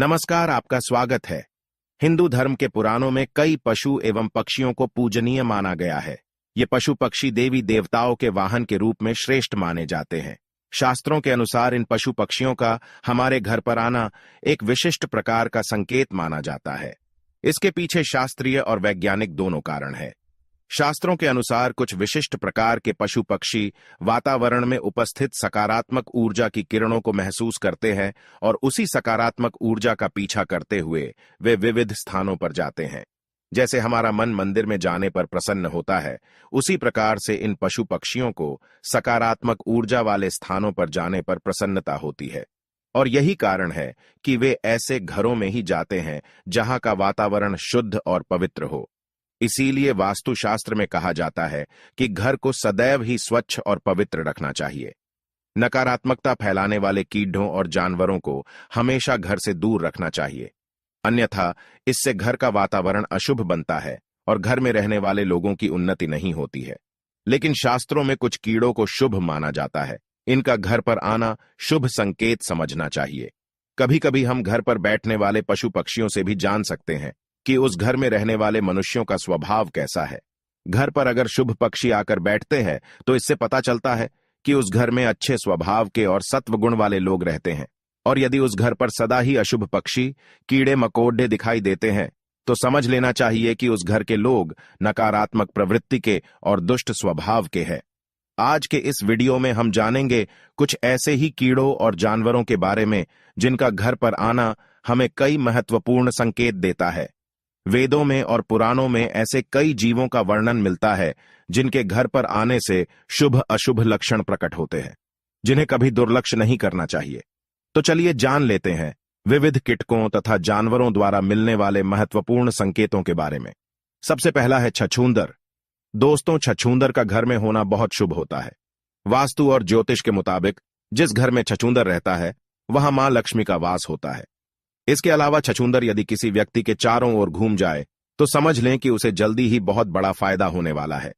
नमस्कार, आपका स्वागत है। हिंदू धर्म के पुराणों में कई पशु एवं पक्षियों को पूजनीय माना गया है। ये पशु पक्षी देवी देवताओं के वाहन के रूप में श्रेष्ठ माने जाते हैं। शास्त्रों के अनुसार इन पशु पक्षियों का हमारे घर पर आना एक विशिष्ट प्रकार का संकेत माना जाता है। इसके पीछे शास्त्रीय और वैज्ञानिक दोनों कारण हैं। शास्त्रों के अनुसार कुछ विशिष्ट प्रकार के पशु पक्षी वातावरण में उपस्थित सकारात्मक ऊर्जा की किरणों को महसूस करते हैं और उसी सकारात्मक ऊर्जा का पीछा करते हुए वे विविध स्थानों पर जाते हैं। जैसे हमारा मन मंदिर में जाने पर प्रसन्न होता है, उसी प्रकार से इन पशु पक्षियों को सकारात्मक ऊर्जा वाले स्थानों पर जाने पर प्रसन्नता होती है। और यही कारण है कि वे ऐसे घरों में ही जाते हैं जहां का वातावरण शुद्ध और पवित्र हो। इसीलिए वास्तुशास्त्र में कहा जाता है कि घर को सदैव ही स्वच्छ और पवित्र रखना चाहिए। नकारात्मकता फैलाने वाले कीड़ों और जानवरों को हमेशा घर से दूर रखना चाहिए, अन्यथा इससे घर का वातावरण अशुभ बनता है और घर में रहने वाले लोगों की उन्नति नहीं होती है। लेकिन शास्त्रों में कुछ कीड़ों को शुभ माना जाता है। इनका घर पर आना शुभ संकेत समझना चाहिए। कभी कभी हम घर पर बैठने वाले पशु पक्षियों से भी जान सकते हैं कि उस घर में रहने वाले मनुष्यों का स्वभाव कैसा है। घर पर अगर शुभ पक्षी आकर बैठते हैं तो इससे पता चलता है कि उस घर में अच्छे स्वभाव के और सत्व गुण वाले लोग रहते हैं। और यदि उस घर पर सदा ही अशुभ पक्षी कीड़े मकोड़े दिखाई देते हैं तो समझ लेना चाहिए कि उस घर के लोग नकारात्मक प्रवृत्ति के और दुष्ट स्वभाव के हैं। आज के इस वीडियो में हम जानेंगे कुछ ऐसे ही कीड़ों और जानवरों के बारे में जिनका घर पर आना हमें कई महत्वपूर्ण संकेत देता है। वेदों में और पुराणों में ऐसे कई जीवों का वर्णन मिलता है जिनके घर पर आने से शुभ अशुभ लक्षण प्रकट होते हैं, जिन्हें कभी दुर्लक्ष्य नहीं करना चाहिए। तो चलिए जान लेते हैं विविध कीटकों तथा जानवरों द्वारा मिलने वाले महत्वपूर्ण संकेतों के बारे में। सबसे पहला है छछूंदर। दोस्तों, छछूंदर का घर में होना बहुत शुभ होता है। वास्तु और ज्योतिष के मुताबिक जिस घर में छछूंदर रहता है वहां मां लक्ष्मी का वास होता है। इसके अलावा छछूंदर यदि किसी व्यक्ति के चारों ओर घूम जाए तो समझ लें कि उसे जल्दी ही बहुत बड़ा फायदा होने वाला है।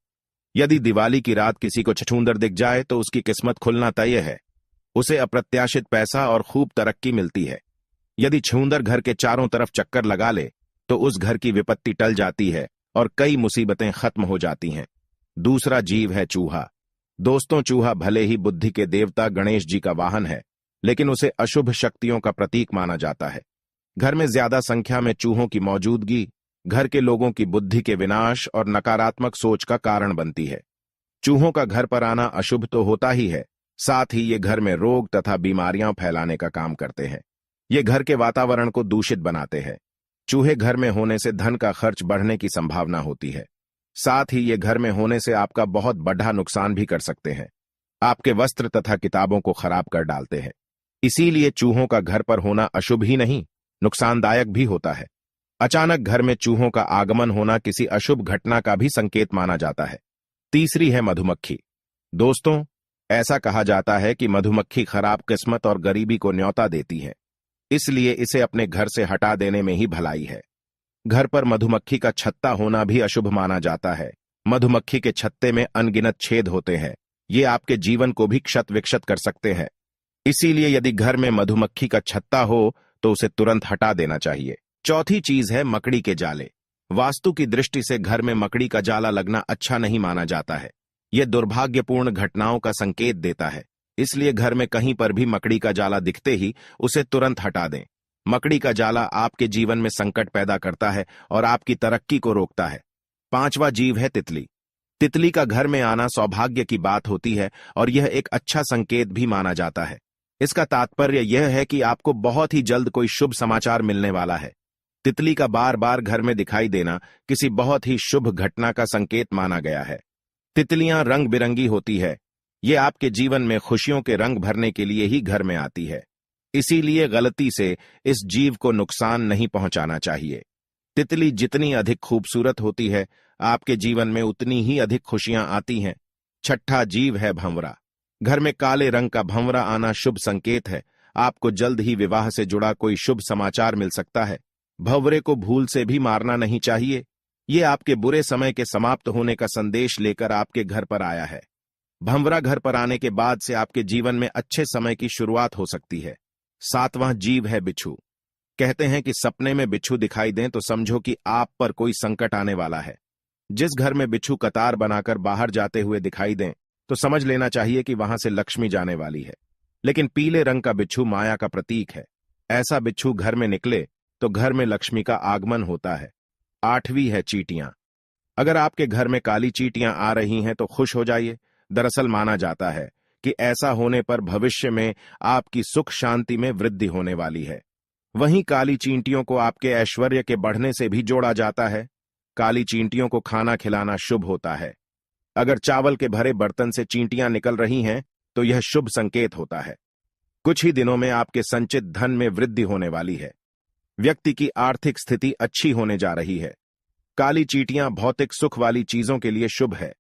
यदि दिवाली की रात किसी को छछूंदर दिख जाए तो उसकी किस्मत खुलना तय है। उसे अप्रत्याशित पैसा और खूब तरक्की मिलती है। यदि छछूंदर घर के चारों तरफ चक्कर लगा ले तो उस घर की विपत्ति टल जाती है और कई मुसीबतें खत्म हो जाती हैं। दूसरा जीव है चूहा। दोस्तों, चूहा भले ही बुद्धि के देवता गणेश जी का वाहन है, लेकिन उसे अशुभ शक्तियों का प्रतीक माना जाता है। घर में ज्यादा संख्या में चूहों की मौजूदगी घर के लोगों की बुद्धि के विनाश और नकारात्मक सोच का कारण बनती है। चूहों का घर पर आना अशुभ तो होता ही है, साथ ही ये घर में रोग तथा बीमारियां फैलाने का काम करते हैं। ये घर के वातावरण को दूषित बनाते हैं। चूहे घर में होने से धन का खर्च बढ़ने की संभावना होती है। साथ ही ये घर में होने से आपका बहुत बड़ा नुकसान भी कर सकते हैं। आपके वस्त्र तथा किताबों को खराब कर डालते हैं। इसीलिए चूहों का घर पर होना अशुभ ही नहीं, नुकसानदायक भी होता है। अचानक घर में चूहों का आगमन होना किसी अशुभ घटना का भी संकेत माना जाता है। तीसरी है मधुमक्खी। दोस्तों, ऐसा कहा जाता है कि मधुमक्खी खराब किस्मत और गरीबी को न्योता देती है, इसलिए इसे अपने घर से हटा देने में ही भलाई है। घर पर मधुमक्खी का छत्ता होना भी अशुभ माना जाता है। मधुमक्खी के छत्ते में अनगिनत छेद होते हैं। ये आपके जीवन को भी क्षत विक्षत कर सकते हैं। इसीलिए यदि घर में मधुमक्खी का छत्ता हो तो उसे तुरंत हटा देना चाहिए। चौथी चीज है मकड़ी के जाले। वास्तु की दृष्टि से घर में मकड़ी का जाला लगना अच्छा नहीं माना जाता है। यह दुर्भाग्यपूर्ण घटनाओं का संकेत देता है। इसलिए घर में कहीं पर भी मकड़ी का जाला दिखते ही उसे तुरंत हटा दें। मकड़ी का जाला आपके जीवन में संकट पैदा करता है और आपकी तरक्की को रोकता है। पांचवा जीव है तितली। तितली का घर में आना सौभाग्य की बात होती है और यह एक अच्छा संकेत भी माना जाता है। इसका तात्पर्य यह है कि आपको बहुत ही जल्द कोई शुभ समाचार मिलने वाला है। तितली का बार बार घर में दिखाई देना किसी बहुत ही शुभ घटना का संकेत माना गया है। तितलियां रंग बिरंगी होती है। ये आपके जीवन में खुशियों के रंग भरने के लिए ही घर में आती है। इसीलिए गलती से इस जीव को नुकसान नहीं पहुंचाना चाहिए। तितली जितनी अधिक खूबसूरत होती है, आपके जीवन में उतनी ही अधिक खुशियां आती हैं। छठा जीव है भंवरा। घर में काले रंग का भंवरा आना शुभ संकेत है। आपको जल्द ही विवाह से जुड़ा कोई शुभ समाचार मिल सकता है। भंवरे को भूल से भी मारना नहीं चाहिए। ये आपके बुरे समय के समाप्त होने का संदेश लेकर आपके घर पर आया है। भंवरा घर पर आने के बाद से आपके जीवन में अच्छे समय की शुरुआत हो सकती है। सातवां जीव है बिच्छू। कहते हैं कि सपने में बिच्छू दिखाई दें तो समझो कि आप पर कोई संकट आने वाला है। जिस घर में बिच्छू कतार बनाकर बाहर जाते हुए दिखाई दें तो समझ लेना चाहिए कि वहां से लक्ष्मी जाने वाली है। लेकिन पीले रंग का बिच्छू माया का प्रतीक है। ऐसा बिच्छू घर में निकले तो घर में लक्ष्मी का आगमन होता है। 8वीं है चींटियां। अगर आपके घर में काली चींटियां आ रही हैं तो खुश हो जाइए। दरअसल माना जाता है कि ऐसा होने पर भविष्य में आपकी सुख शांति में वृद्धि होने वाली है। वहीं काली चींटियों को आपके ऐश्वर्य के बढ़ने से भी जोड़ा जाता है। काली चींटियों को खाना खिलाना शुभ होता है। अगर चावल के भरे बर्तन से चींटियां निकल रही हैं तो यह शुभ संकेत होता है। कुछ ही दिनों में आपके संचित धन में वृद्धि होने वाली है। व्यक्ति की आर्थिक स्थिति अच्छी होने जा रही है। काली चींटियां भौतिक सुख वाली चीजों के लिए शुभ है।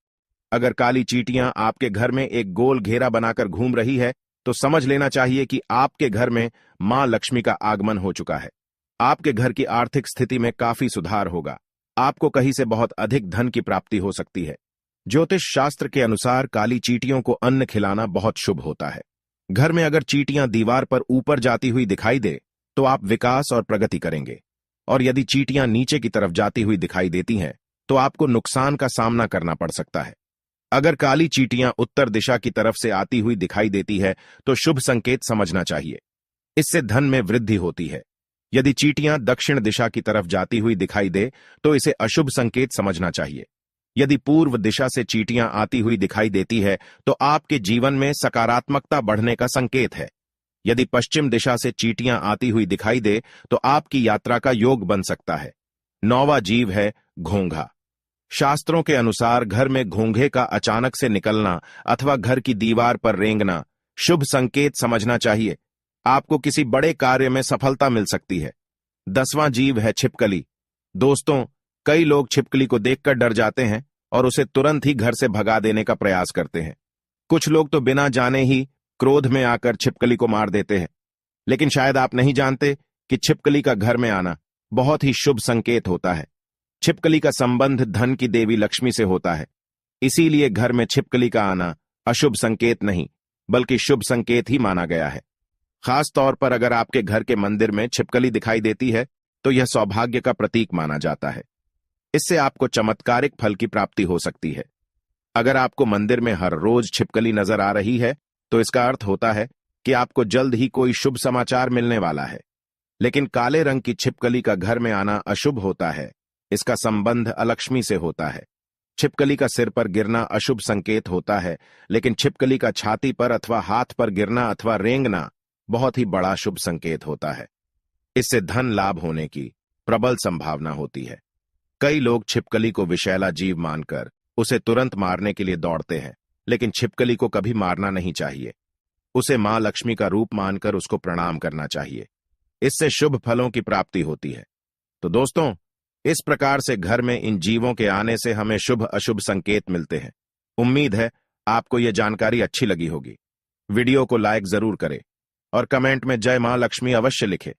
अगर काली चींटियां आपके घर में एक गोल घेरा बनाकर घूम रही है तो समझ लेना चाहिए कि आपके घर में मां लक्ष्मी का आगमन हो चुका है। आपके घर की आर्थिक स्थिति में काफी सुधार होगा। आपको कहीं से बहुत अधिक धन की प्राप्ति हो सकती है। ज्योतिष शास्त्र के अनुसार काली चींटियों को अन्न खिलाना बहुत शुभ होता है। घर में अगर चींटियां दीवार पर ऊपर जाती हुई दिखाई दे तो आप विकास और प्रगति करेंगे, और यदि चींटियां नीचे की तरफ जाती हुई दिखाई देती हैं तो आपको नुकसान का सामना करना पड़ सकता है। अगर काली चींटियां उत्तर दिशा की तरफ से आती हुई दिखाई देती है तो शुभ संकेत समझना चाहिए। इससे धन में वृद्धि होती है। यदि चींटियां दक्षिण दिशा की तरफ जाती हुई दिखाई दे तो इसे अशुभ संकेत समझना चाहिए। यदि पूर्व दिशा से चींटियां आती हुई दिखाई देती है तो आपके जीवन में सकारात्मकता बढ़ने का संकेत है। यदि पश्चिम दिशा से चींटियां आती हुई दिखाई दे तो आपकी यात्रा का योग बन सकता है। 9वां जीव है घोंघा। शास्त्रों के अनुसार घर में घोंघे का अचानक से निकलना अथवा घर की दीवार पर रेंगना शुभ संकेत समझना चाहिए। आपको किसी बड़े कार्य में सफलता मिल सकती है। 10वां जीव है छिपकली। दोस्तों, कई लोग छिपकली को देखकर डर जाते हैं और उसे तुरंत ही घर से भगा देने का प्रयास करते हैं। कुछ लोग तो बिना जाने ही क्रोध में आकर छिपकली को मार देते हैं। लेकिन शायद आप नहीं जानते कि छिपकली का घर में आना बहुत ही शुभ संकेत होता है। छिपकली का संबंध धन की देवी लक्ष्मी से होता है। इसीलिए घर में छिपकली का आना अशुभ संकेत नहीं बल्कि शुभ संकेत ही माना गया है। खास तौर पर अगर आपके घर के मंदिर में छिपकली दिखाई देती है तो यह सौभाग्य का प्रतीक माना जाता है। इससे आपको चमत्कारिक फल की प्राप्ति हो सकती है। अगर आपको मंदिर में हर रोज छिपकली नजर आ रही है तो इसका अर्थ होता है कि आपको जल्द ही कोई शुभ समाचार मिलने वाला है। लेकिन काले रंग की छिपकली का घर में आना अशुभ होता है। इसका संबंध अलक्ष्मी से होता है। छिपकली का सिर पर गिरना अशुभ संकेत होता है, लेकिन छिपकली का छाती पर अथवा हाथ पर गिरना अथवा रेंगना बहुत ही बड़ा शुभ संकेत होता है। इससे धन लाभ होने की प्रबल संभावना होती है। कई लोग छिपकली को विषैला जीव मानकर उसे तुरंत मारने के लिए दौड़ते हैं, लेकिन छिपकली को कभी मारना नहीं चाहिए। उसे मां लक्ष्मी का रूप मानकर उसको प्रणाम करना चाहिए। इससे शुभ फलों की प्राप्ति होती है। तो दोस्तों, इस प्रकार से घर में इन जीवों के आने से हमें शुभ अशुभ संकेत मिलते हैं। उम्मीद है आपको यह जानकारी अच्छी लगी होगी। वीडियो को लाइक जरूर करें और कमेंट में जय मां लक्ष्मी अवश्य लिखें।